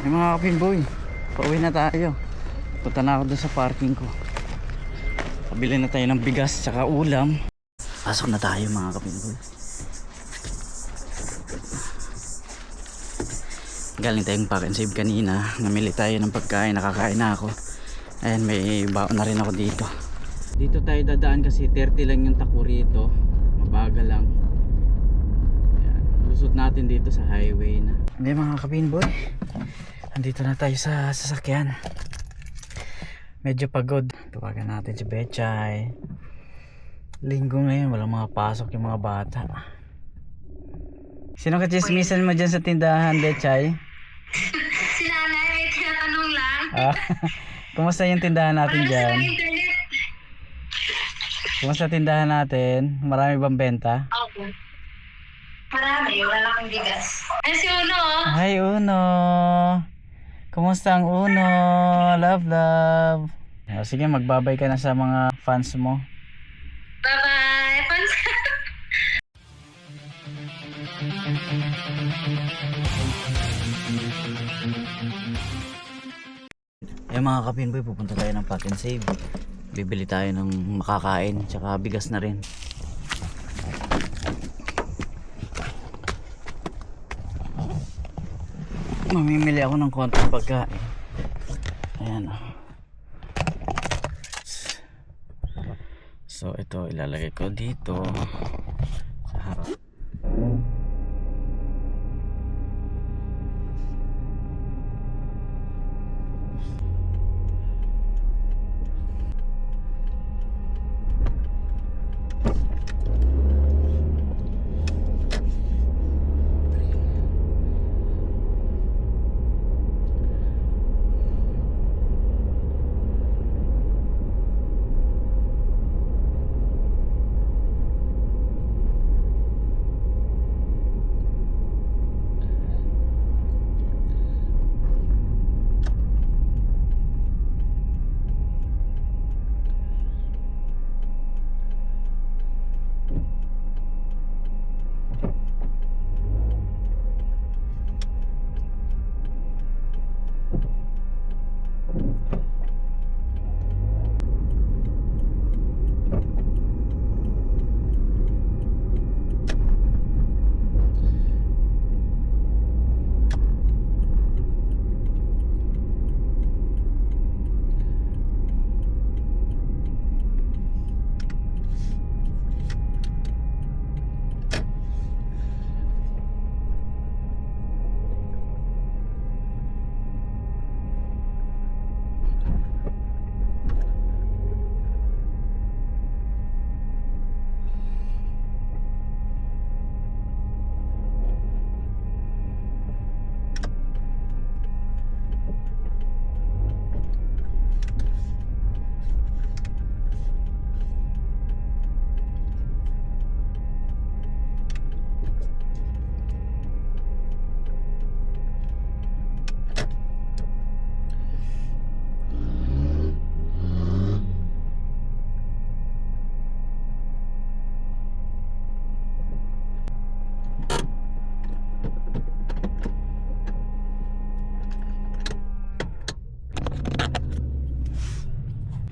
Yung mga kapinboy, pauwi na tayo. Punta na ako doon sa parking ko. Pabili na tayo ng bigas tsaka ulam. Pasok na tayo mga kapinboy. Galing tayong pack and save kanina. Namili tayo ng pagkain, nakakain na ako. Ayan, may baon na rin ako dito. Dito tayo dadaan kasi 30 lang yung takbo rito. Mabagal lang. Ayan, lusot natin dito sa highway na. Hindi mga kapinboy, andito na tayo sa sasakyan. Medyo pagod. Tawagan natin si Bechay. Linggo ngayon, walang mga pasok yung mga bata. Sino ka chismisan mo dyan sa tindahan, Bechay? Si nanay, may tinatanong lang. Kumusta yung tindahan natin dyan? Kumusta tindahan natin? Marami bang benta? Opo. Marami, wala akong bigas. Ay, si Uno. Hi Uno. Kumusta ang Uno? Love love. Sige, magbabay ka na sa mga fans mo. Bye-bye. Fans. Mga kapinboy, pupunta tayo ng Pack and Save. Bibili tayo ng makakain tsaka bigas na rin. Mamimili ako ng konting pagkain. Ayan. So ito ilalagay ko dito sa harap.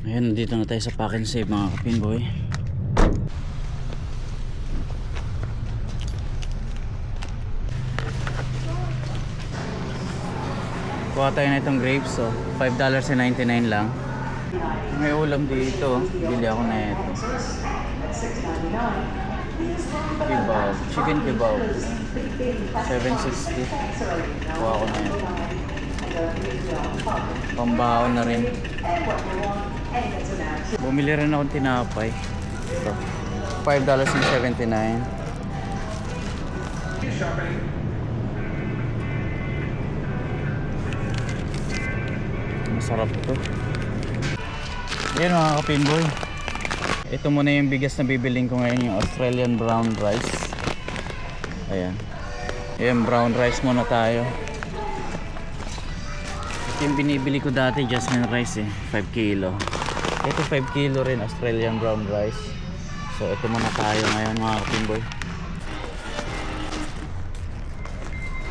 Ayan, nandito na tayo sa Pack and Save mga kapinboy. Kuha tayo na itong grapes, so $5.99 lang. May ulam dito, bili ako na ito. Kebab, chicken kebab, $7.60. Kuha ko na ito. Pambaon na rin. Bumili rin akong tinapay. Ito, $5.79. Masarap ito. Ayan mga kapinboy, ito muna yung bigas na bibiling ko ngayon, yung Australian brown rice. Ayan. Ayan, brown rice muna tayo. Ito yung binibili ko dati, jasmine rice 5 kilo. Ito 5 kilo rin, Australian brown rice. So ito muna tayo ngayon mga kapinboy.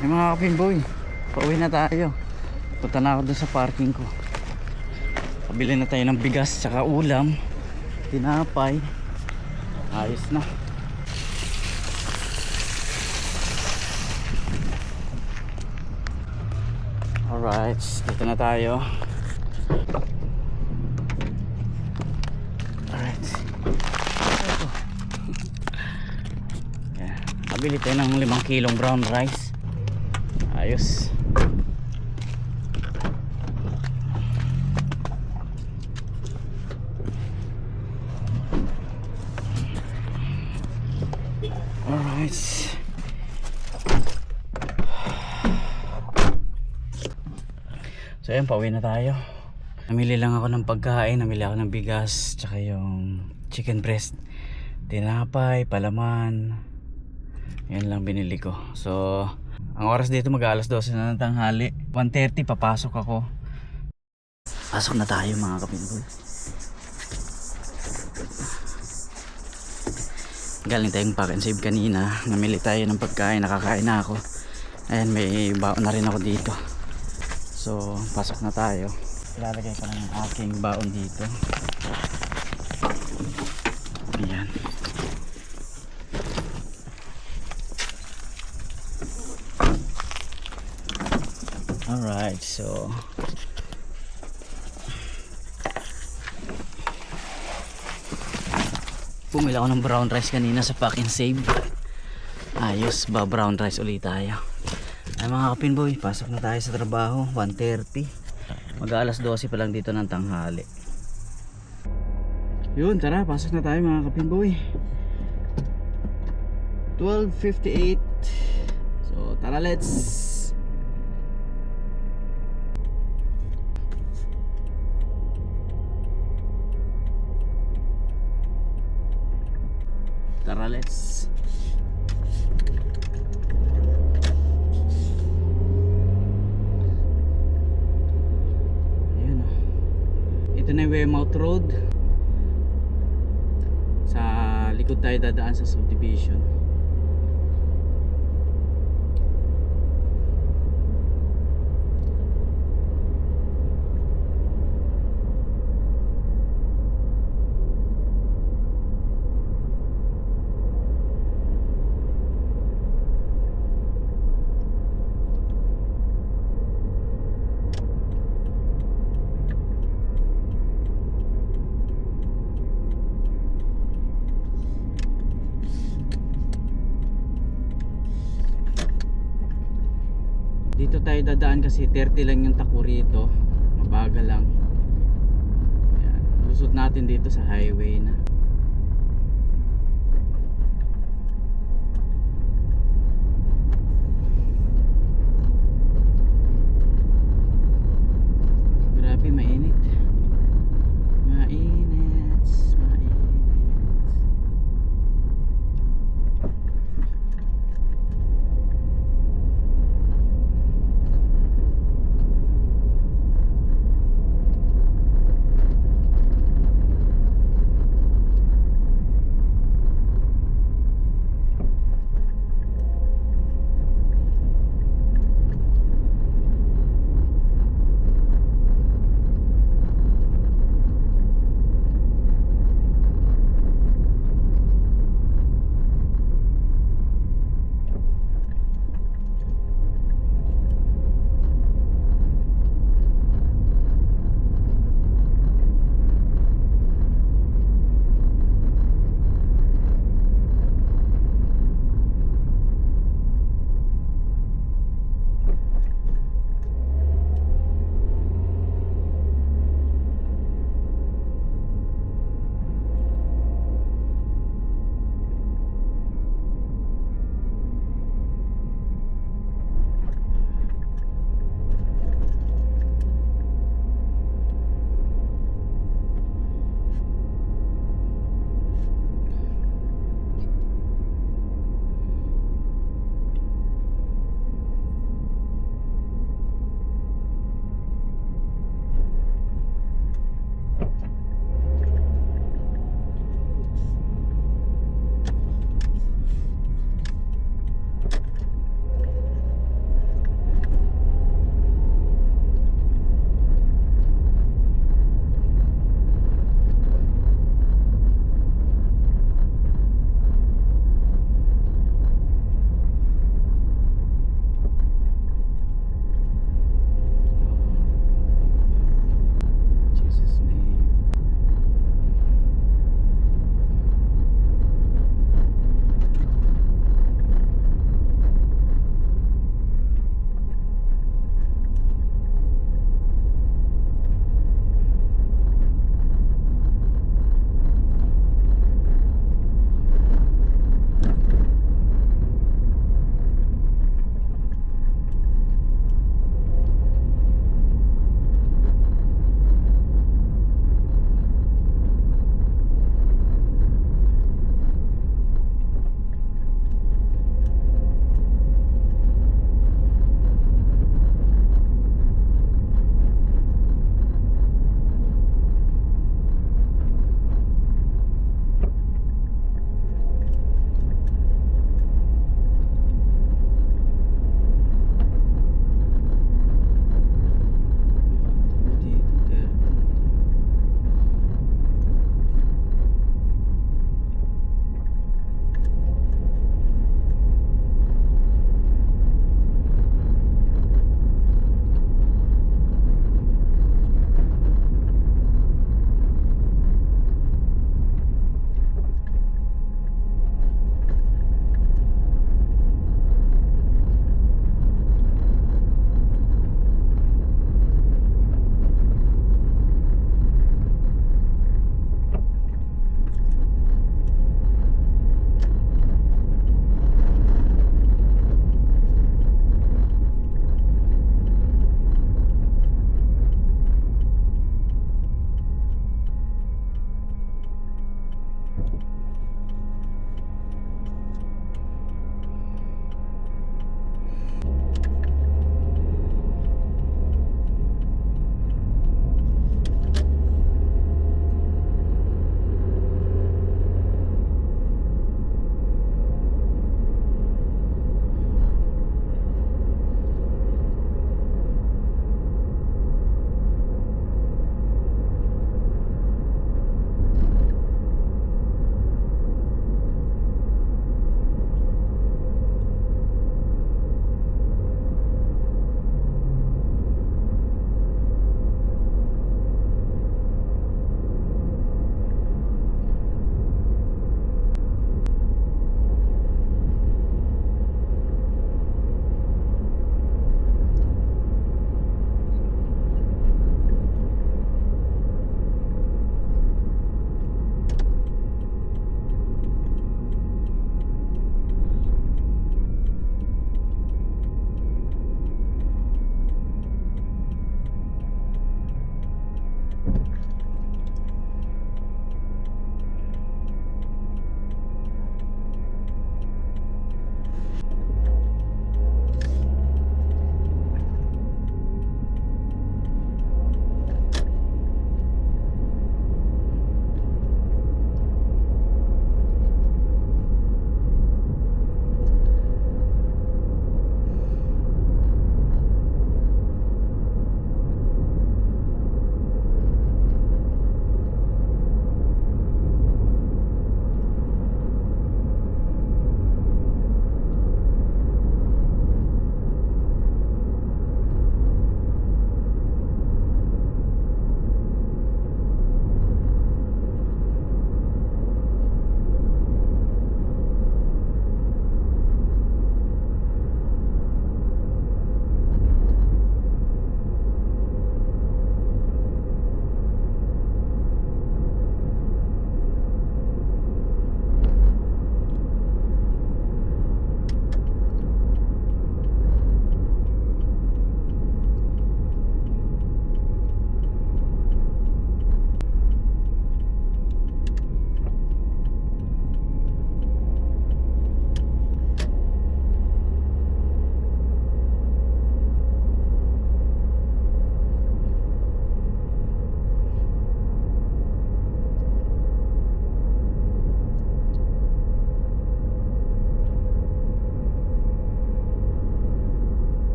Yung mga kapinboy, pauwi na tayo. Punta na ako dun sa parking ko. Pabili na tayo ng bigas tsaka ulam, tinapay. Ayos na. Alright, dito na tayo. Alright. Ito. Yeah. Pabili tayo ng 5 kilong brown rice. Ayos. Alright. So ayun, pauwi na tayo. Namili lang ako ng pagkain, namili ako ng bigas, tsaka yung chicken breast, tinapay, palaman. Yan lang binili ko. So ang oras dito mag-alas 12 na ng tanghali. 1:30 papasok ako. Pasok na tayo mga kapinboy. Galing tayong pack and save kanina. Namili tayo ng pagkain, nakakain na ako. Ayan, may baon na rin ako dito. So pasok na tayo. Ilalagay ko na yung aking baon dito. Ayan. Alright, so bumili ako ng brown rice kanina sa pack and save. Ayos, ba brown rice ulit tayo. Ay mga kapinboy, pasok na tayo sa trabaho. 1:30. Mag-alas 12 pa lang dito ng tanghali. Yun, tara, pasok na tayo mga kapinboy. 12:58. So tara, let's. Tara, let's. Ayan o. Ito na yung Weymouth Road. Sa likod tayo dadaan sa subdivision. Dito tayo dadaan kasi 30 lang yung tako rito. Mabagal lang. Ayan. Lusot natin dito sa highway na. Grabe, mainit. Mainit. Mainit.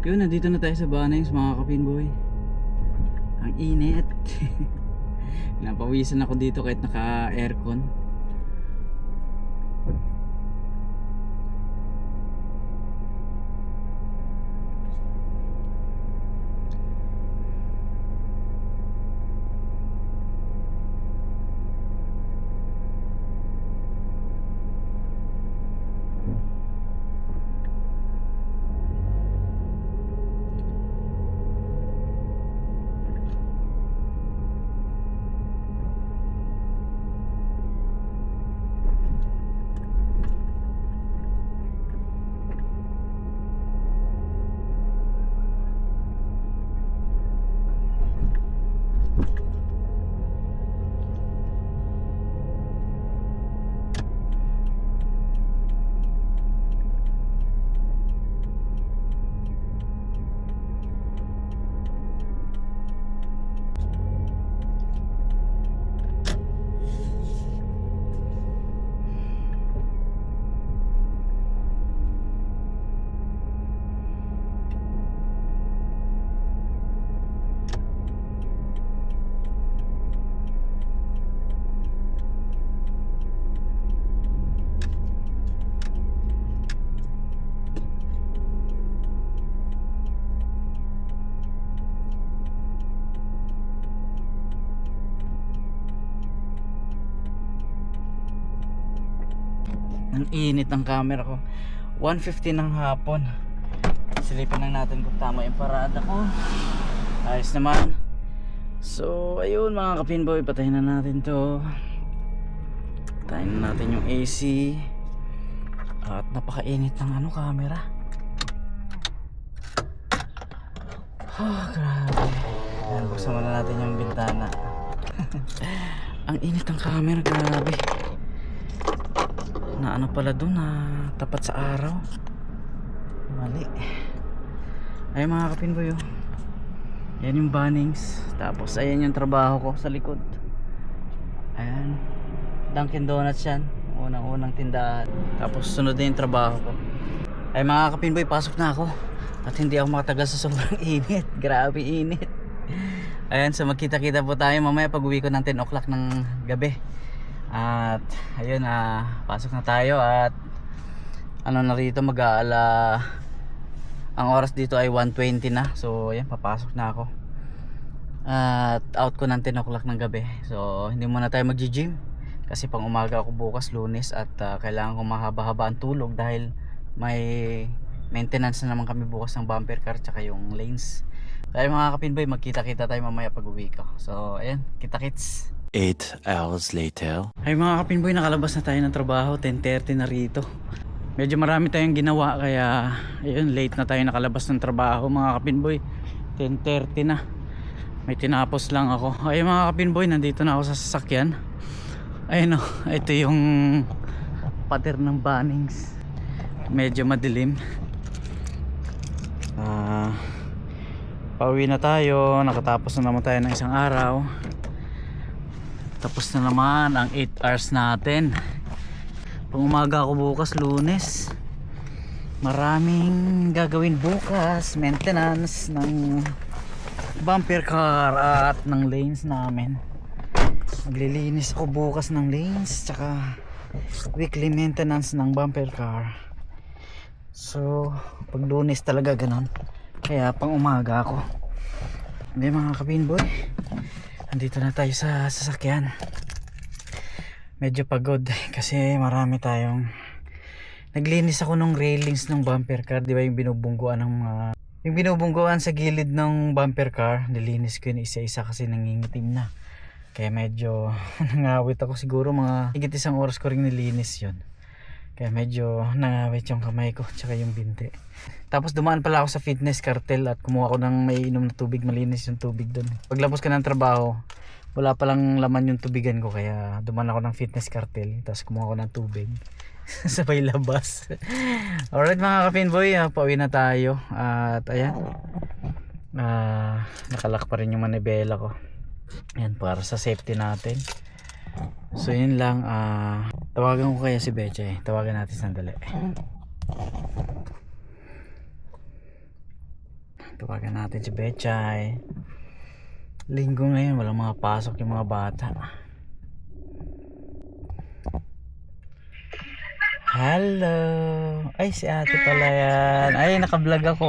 Yun, nandito na tayo sa Banings mga kapinboy. Ang init. Napawisan ako dito kahit naka aircon. Ang init ng camera ko. 1:50 ng hapon. Silipin lang natin kung tama yung parada ko. Ayos naman. So ayun mga kapinboy, patayin na natin to. Patayin na natin yung AC. At napakainit ng camera. Grabe. Ayan, buksan muna natin yung bintana. Ang init ng camera, grabe. Na pala doon, na tapat sa araw. Mali. Ay mga kapinboy, yan yung Banings. Tapos ayan yung trabaho ko sa likod. Ayan, Dunkin Donuts yan, unang tindahan. Tapos sunod na yung trabaho ko. Ay mga kapinboy, pasok na ako. At hindi ako makatagal sa sobrang init. Grabe init. Ayan, so magkita-kita po tayo mamaya pag uwi ko ng 10 o'clock ng gabi. At ayun, pasok na tayo. At na rito, ang oras dito ay 1:20 na. So ayan, papasok na ako. At out ko ng 10 o'clock ng gabi. So hindi muna tayo magji-gym kasi pang umaga ako bukas, Lunes. At kailangan ko mahaba-haba ang tulog dahil may maintenance na naman kami bukas ng bumper car tsaka yung lanes. Kaya mga kapinboy, magkita-kita tayo mamaya pag uwi ko. So ayan, kita-kits. 8 hours later. Ay mga kapinboy, nakalabas na tayo ng trabaho. 10:30 na rito. Medyo marami tayong ginawa kaya ayun, late na tayo nakalabas ng trabaho mga kapinboy. 10:30 na. May tinapos lang ako. Ay mga kapinboy, nandito na ako sa sasakyan. Ayun ito yung pader ng Banings. Medyo madilim. Pauwi na tayo. Nakatapos na naman tayo ng isang araw. Tapos na naman ang 8 hours natin. Pang umaga ako bukas, Lunes. Maraming gagawin bukas. Maintenance ng bumper car at ng lanes namin. Maglilinis ako bukas ng lanes, tsaka weekly maintenance ng bumper car. So pag Lunes talaga ganon. Kaya pang umaga ako. Hindi mga kapinboy, andito na tayo sa sasakyan. Medyo pagod kasi marami tayong naglinis ako ng railings ng bumper car. Di ba yung binubungguan ng yung binubungguan sa gilid ng bumper car, nilinis ko yun isa-isa kasi nangingitim na. Kaya medyo nangawit ako, siguro mga higit isang oras ko rin nilinis yun. Kaya medyo nangawit yung kamay ko tsaka yung binti. Tapos dumaan pala ako sa Fitness Cartel at kumuha ko ng may inom na tubig, malinis yung tubig doon. Paglapos ka ng trabaho, wala palang laman yung tubigan ko, kaya dumaan ako ng Fitness Cartel tapos kumuha ko ng tubig. Sabay labas. Alright mga kapinboy, pauwi na tayo. At ayan, nakalak pa rin yung manibela ko. Ayan, para sa safety natin. So yun lang. Tawagan ko kaya si Beche. Tawagan natin sandali. Tawagan natin si Betchay. Linggo ngayon, walang mga pasok yung mga bata. Hello. Ay, si ate pala yan. Ay, nakablog ako.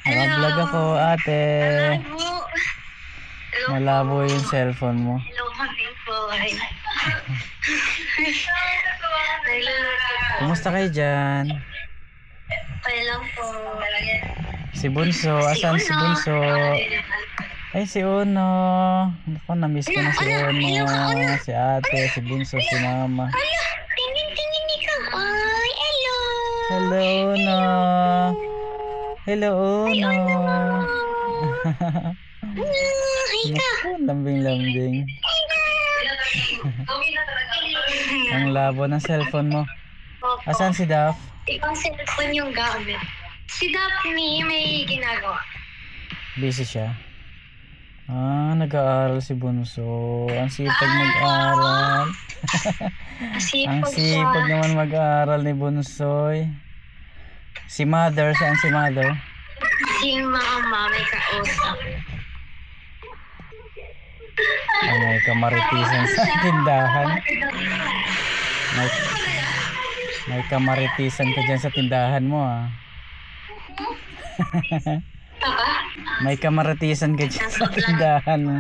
Nakablog ako, ate. Hello. Malabo yung cellphone mo. Hello, mami po. Kumusta kayo dyan? Okay lang po. Si Bunso, asan si Bunso? Ay, si Uno. Naku, na-miss ko na si Uno. Si ate, si Bunso, si mama. Tingin ikaw. Ay, hello. Hello, Uno. Hello, Uno. Naku, lambing-lambing. Ang labo ng cellphone mo. Asan si Daph? Ibang cellphone yung gamit. Si Daphne may ginagawa. Busy siya. Ah, nag-aaral si Bunso. Ang sipag mag-aral. Ang sipag naman mag-aaral ni Bunsoy. Si Mother, saan si Mother? Si mama may kausap. Ay, may kamaritisan sa tindahan. May kamaritisan ka dyan sa tindahan mo, ah. Papa? May kamaritisan ka dyan sa tindahan mo.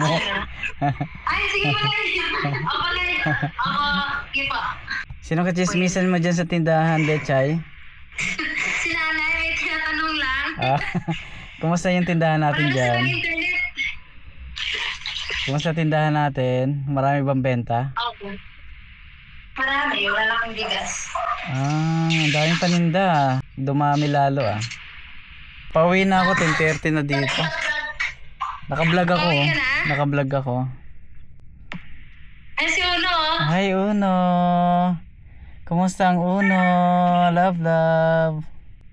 Ay, sige pa lang. Ako, sige pa. Sino ka chismisan mo dyan sa tindahan, Betchay? Si nanay, may tinatanong lang. Ah, kumusta yung tindahan natin Ano dyan? sa internet? Kumusta tindahan natin? Marami bang benta? Ako. Marami, wala akong bigas. Ah, ang daming paninda. Dumami lalo, ah. Pauwi na ako, 10:30 na dito. Nakablog ako. Pauwi ka na? Nakablog ako. Ay, si Uno. Hi, Uno. Kumusta ang Uno? Love, love.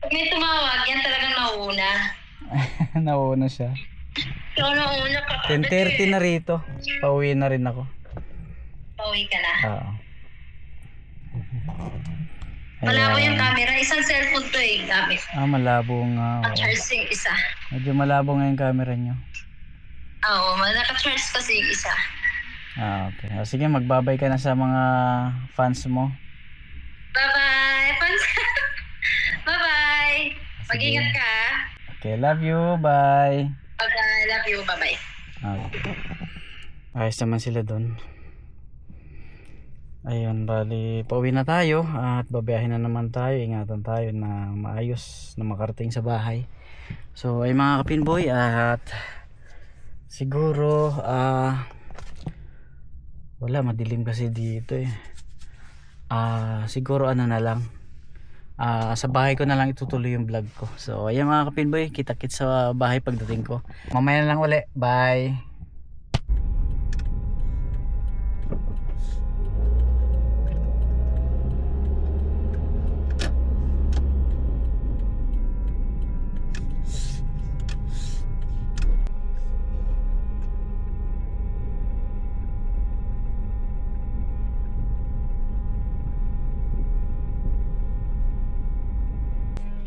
Pag may tumawag, yan talagang mauna. Nauna siya. Si Uno, una ka. 10:30 na rito. Pauwi na rin ako. Pauwi ka na. Oo. Malabo yung Ayan. camera. Isang cellphone to eh, gamit. Ah, malabo nga. Oo. Naka-charge yung isa. Medyo malabo nga yung camera nyo. Oo, naka-charge kasi yung isa. Ah, okay. O, sige, magbabay ka na sa mga fans mo. Bye-bye! Bye-bye! Sige. Mag-ingat ka. ah. Okay, love you. Bye. Bye-bye. Love you. Bye-bye. Okay. Ayos naman sila doon. Ayun, bali, pauwi na tayo at babiyahin na naman tayo. Ingatan tayo na maayos na makarating sa bahay. So, ay mga kapinboy, at siguro, wala, madilim kasi dito eh. Siguro ano na lang, sa bahay ko na lang itutuloy yung vlog ko. So, ayun mga kapinboy, kita-kits sa bahay pagdating ko. Mamaya na lang uli. Bye!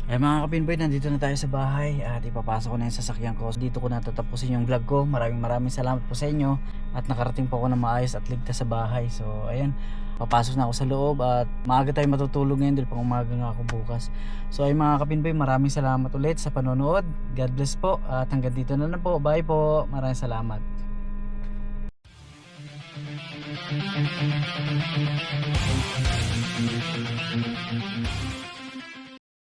Ay mga kapinboy, nandito na tayo sa bahay at ipapasok ko na yung sasakyan ko. Dito ko na tatapusin yung vlog ko. Maraming salamat po sa inyo at nakarating po ako na maayos at ligtas sa bahay. So ayan, papasok na ako sa loob at maaga tayo matutulog ngayon dahil pang umaga nga ako bukas. So ay mga kapinboy, maraming salamat ulit sa panonood. God bless po at hanggang dito na lang po. Bye po. Maraming salamat.